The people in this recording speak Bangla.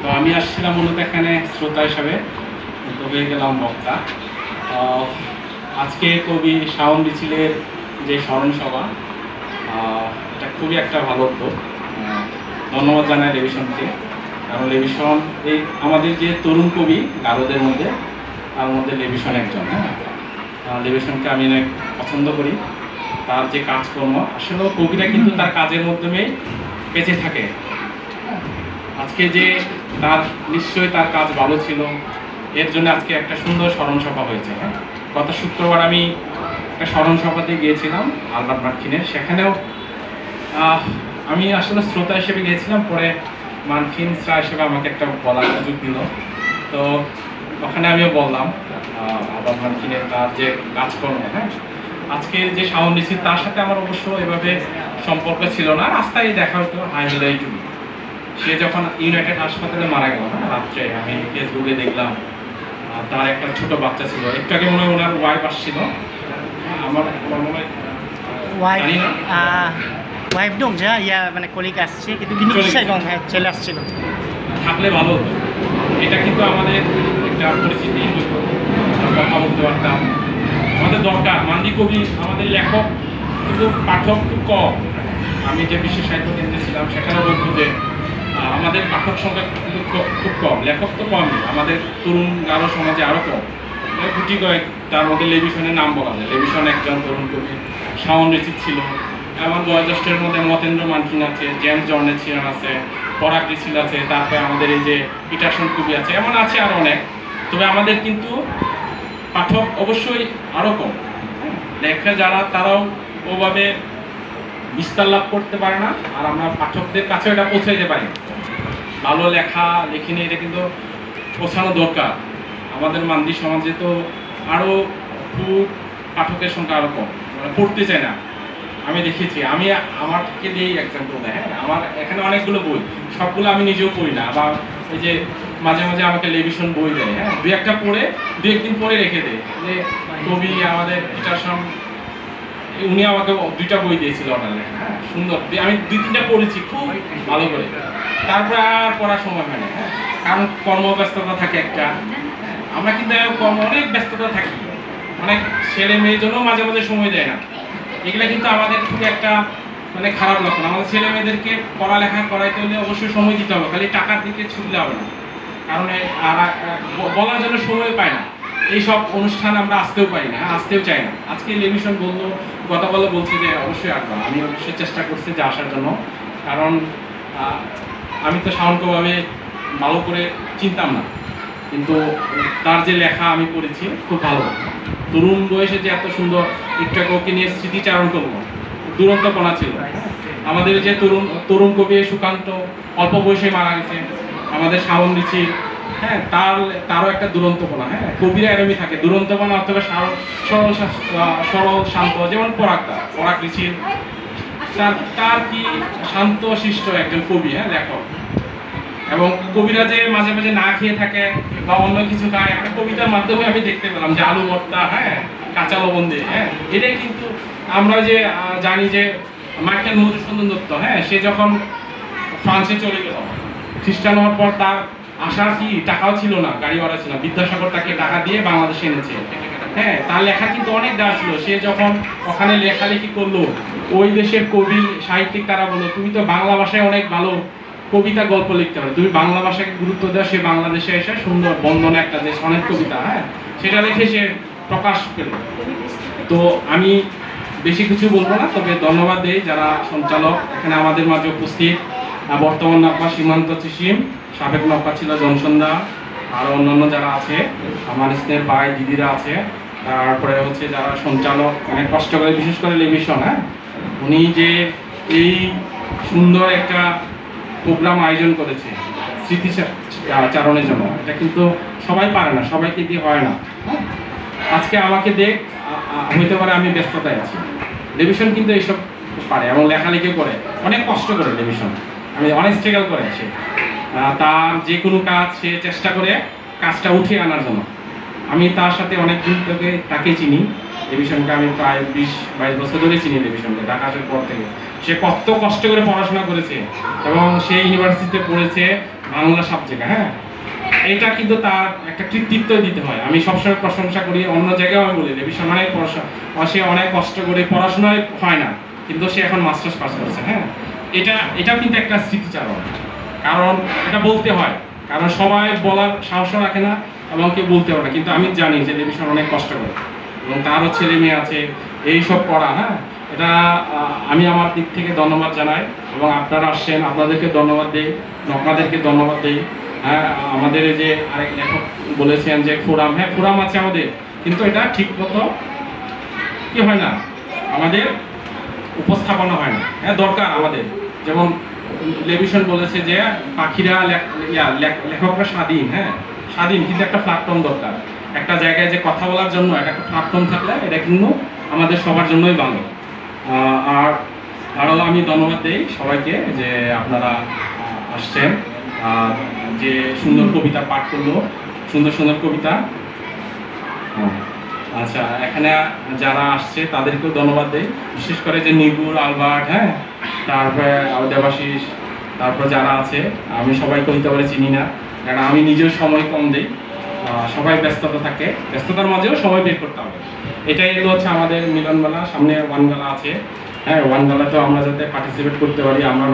তো আমি আসছিলাম মূলত এখানে শ্রোতা হিসাবে, তো হয়ে গেলাম বক্তা। আজকে কবি শাওন মিছিলের যে স্মরণ সভা, এটা খুবই একটা ভালো উদ্যোগ। ধন্যবাদ জানাই লেভিশনকে, কারণ লেভিশন এই আমাদের যে তরুণ কবি গারোদের মধ্যে, তার মধ্যে লেভিশন একজন। হ্যাঁ, লেভিশনকে আমি অনেক পছন্দ করি। তার যে কাজকর্ম, আসলে কবিরা কিন্তু তার কাজের মাধ্যমেই বেঁচে থাকে। আজকে যে তার নিশ্চয়ই তার কাজ ভালো ছিল, এর জন্য আজকে একটা সুন্দর স্মরণ সভা হয়েছে। হ্যাঁ, গত শুক্রবার আমি একটা স্মরণ সভাতে গিয়েছিলাম আলবার্ট মার্কিনের। সেখানেও আমি আসলে শ্রোতা হিসেবে গিয়েছিলাম, পরে মার্কিন স্যার হিসেবে আমাকে একটা বলার সুযোগ দিল। তো ওখানে আমিও বললাম আলবার্ট মার্কিনের তার যে কাজকর্ম। হ্যাঁ, আজকে যে শাওন মিছিল, তার সাথে আমার অবশ্য এভাবে সম্পর্ক ছিল না, রাস্তায় দেখা হতো হাইলাইটুকু। সে যখন ইউনাইটেড হাসপাতালে মারা গেল, রাত্রে আমি ফেসবুকে দেখলাম তার একটা ছোট বাচ্চা ছিল। একটু আগে মনে হয় ওনার ওয়াইফ আসছিল, আমার মনে হয় জানি না ওয়াইফ ডং যা ইয়া মানে কলিগ আসছে, কিন্তু বিনিশাই গং হ্যাঁ ছেলে আসছিল। থাকলে ভালো হতো। এটা কিন্তু আমাদের একটা পরিচিতি, কথা বলতে পারতাম। আমাদের দরকার মান্ডি কবি, আমাদের লেখক কিন্তু পাঠক খুব কম। আমি যে বিশ্ব সাহিত্য কেন্দ্রে ছিলাম সেখানে বলতো যে আমাদের পাঠক সংখ্যা কিন্তু খুব কম, লেখক তো কমই, আমাদের তরুণ গারো সমাজে আরও কম। গুটি কয়েক, তার মধ্যে লেভিশনের নাম বলা যায়। লেভিশন একজন তরুণ কবি, শাওন রিচিত ছিল। আমার বয়োজ্যেষ্ঠের মধ্যে মতেন্দ্র মার্কিন আছে, জেমস জর্নেছিয়ান আছে, পরাগ রিচিল আছে, তারপরে আমাদের এই যে পিটারসন কবি আছে, এমন আছে আরও অনেক। তবে আমাদের কিন্তু পাঠক অবশ্যই আরও কম। লেখা যারা, তারাও ওভাবে বিস্তার লাভ করতে পারে না, আর আমরা পাঠকদের কাছে এটা পৌঁছাইতে পারি। ভালো লেখা লেখিনি, এটা কিন্তু পৌঁছানো দরকার। আমাদের মান্ডি সমাজে তো আরও খুব পাঠকের সংখ্যা আরও কম, মানে পড়তে চায় না। আমি দেখেছি, আমি আমাকে দিয়েই এক্সাম্পল দেয়। হ্যাঁ, আমার এখানে অনেকগুলো বই, সবগুলো আমি নিজেও পড়ি না। আবার এই যে মাঝে মাঝে আমাকে লেভিশন বই দেয়, হ্যাঁ, দু একটা পড়ে দু একদিন পরে রেখে দেয়। যে কবি আমাদের পিটারসন, উনি আমাকে দুইটা বই দিয়েছিল অর্ডারে। হ্যাঁ, সুন্দর, আমি দুই তিনটা পড়েছি খুব ভালো করে। তারপরে আর পড়ার সময় হয় না। হ্যাঁ, কারণ কর্মব্যস্ততা থাকে একটা। আমরা কিন্তু অনেক ব্যস্ততা থাকি, অনেক ছেলে মেয়ের জন্য মাঝে মাঝে সময় দেয় না। এগুলো কিন্তু আমাদের খুব একটা মানে খারাপ লক্ষণ। আমাদের ছেলে মেয়েদেরকে পড়ালেখা করাইতে হলে অবশ্যই সময় দিতে হবে, খালি টাকার দিকে ছুটলে হবে না। কারণ আর বলার জন্য সময় পায় না। এইসব অনুষ্ঠান আমরা আসতেও পারি না, আসতেও চাই না। আজকে লেভিশন বললো, গতকালও বলছি যে অবশ্যই আসবো। আমি অবশ্যই চেষ্টা করছি যে আসার জন্য, কারণ আমি তো শাওনভাবে ভালো করে চিনতাম না, কিন্তু তার যে লেখা আমি পড়েছি খুব ভালো। তরুণ বয়সে যে এত সুন্দর, একটু ওকে নিয়ে স্মৃতিচারণ করবো, দুরন্তপনা ছিল। আমাদের যে তরুণ কবি সুকান্ত অল্প বয়সে মারা গেছে, আমাদের শাওন রিচিল। হ্যাঁ, তারও একটা দুরন্তপনা। হ্যাঁ, কবিরা এরমই থাকে, দুরন্তপনা অথবা সরল শান্ত, যেমন পরাগ রিচিল। তার কি শান্ত শিষ্ট একজন কবি, হ্যাঁ, লেখক। এবং কবিরা যে মাঝে মাঝে না খেয়ে থাকে বা অন্য কিছু খায়, একটা কবিতার মাধ্যমে আমি দেখতে পেলাম যে আলু ভর্তা, হ্যাঁ, কাঁচা লবণ দিয়ে। হ্যাঁ, এটাই কিন্তু আমরা যে জানি যে মাইকেল মধুসূদন দত্ত, হ্যাঁ, সে যখন ফ্রান্সে চলে গেল, খ্রিস্টান হওয়ার পর তার আসার কি টাকাও ছিল না, গাড়ি ভাড়া ছিল না, বিদ্যাসাগর তাকে টাকা দিয়ে বাংলাদেশে এনেছে। হ্যাঁ, তার লেখা কিন্তু অনেক দেওয়া ছিল। সে যখন ওখানে লেখালেখি করলো, ওই দেশের কবি সাহিত্যিক তারা বললো, তুমি তো বাংলা ভাষায় অনেক ভালো কবিতা গল্প লিখতে পারো, তুমি বাংলা ভাষাকে গুরুত্ব দেওয়া। সে বাংলাদেশে এসে সুন্দর বন্দনা একটা যে অনেক কবিতা, হ্যাঁ, সেটা লিখে সে প্রকাশ পেল। তো আমি বেশি কিছু বলবো না, তবে ধন্যবাদ দেই যারা সঞ্চালক এখানে আমাদের মাঝে উপস্থিত। বর্তমান নব্বা সীমান্ত চিসিম, সাবেক নব্বা ছিল জনসন্ধ্যা, আর অন্যান্য যারা আছে, আমার স্নেহের ভাই দিদিরা আছে। তারপরে হচ্ছে যারা সঞ্চালক, অনেক কষ্ট করে, বিশেষ করে লেভিশন, হ্যাঁ, উনি যে এই সুন্দর একটা প্রোগ্রাম আয়োজন করেছে স্মৃতিচারণের জন্য, এটা কিন্তু সবাই পারে না, সবাইকে দিয়ে হয় না। আজকে আমাকে হইতে পারে আমি ব্যস্ততায় আছি, লেভিশন কিন্তু এইসব পারে এবং লেখালেখি করে, অনেক কষ্ট করে লেভিশন, আমি অনেক স্ট্রাগল করে সে। তার যে কোনো কাজ সে চেষ্টা করে কাজটা উঠিয়ে আনার জন্য। আমি তার সাথে অনেক দিন থেকে তাকে চিনি, লেভিশনকে আমি প্রায় 20-22 বছর ধরে চিনি লেভিশনকে, ঢাকা আসার পর থেকে। সে কত কষ্ট করে পড়াশোনা করেছে এবং সে ইউনিভার্সিটিতে পড়েছে, বাংলা সাবজেক্ট, হ্যাঁ এটা কিন্তু তার একটা কৃতিত্ব দিতে হয়। আমি সবসময় প্রশংসা করি, অন্য জায়গায় আমি বলি লেবিসন মানে সে অনেক কষ্ট করে পড়াশোনায় হয় না, কিন্তু সে এখন মাস্টার্স পাস করছে। হ্যাঁ, এটাও কিন্তু একটা স্মৃতিচারণ, কারণ এটা বলতে হয়, কারণ সবাই বলার সাহসও রাখে না এবং কেউ বলতে পারে না, কিন্তু আমি জানি যে লেবিসন অনেক কষ্ট করে এবং তারও ছেলে মেয়ে আছে এইসব পড়া। হ্যাঁ, এটা আমি আমার দিক থেকে ধন্যবাদ জানাই এবং আপনারা আসছেন, আপনাদেরকে ধন্যবাদ দিই, আপনাদেরকে ধন্যবাদ দিই। হ্যাঁ, আমাদের এই যে আরেক লেখক বলেছেন যে ফোরাম, হ্যাঁ ফোরাম আছে আমাদের, কিন্তু এটা ঠিক মতো কি হয় না, আমাদের উপস্থাপনা হয় না। হ্যাঁ, দরকার আমাদের, যেমন লেবিসন বলেছে যে পাখিরা লেখকরা স্বাধীন, হ্যাঁ স্বাধীন, কিন্তু একটা প্ল্যাটফর্ম দরকার। একটা জায়গায় যে কথা বলার জন্য একটা প্ল্যাটফর্ম থাকলে এটা কিন্তু আমাদের সবার জন্যই ভালো। আর আরও আমি ধন্যবাদ দিই সবাইকে যে আপনারা আসছেন, যে সুন্দর কবিতা পাঠ করলো, সুন্দর সুন্দর কবিতা। আচ্ছা, এখানে যারা আসছে তাদেরকেও ধন্যবাদ দেই, বিশেষ করে যে নিগুর, আলবার্ট, হ্যাঁ তারপরে দেবাশিস, তারপর যারা আছে, আমি সবাইকে হইতে পারে চিনি না, কারণ আমি নিজেও সময় কম দিই, সবাই ব্যস্ততা থাকে, ব্যস্ততার মাঝেও সময় বের করতে হবে। এটাই হচ্ছে আমাদের মিলনমেলা, সামনে ওয়ান গালা আছে। হ্যাঁ, ওয়ান গালাতেও আমরা যাতে পার্টিসিপেট করতে পারি, আমরা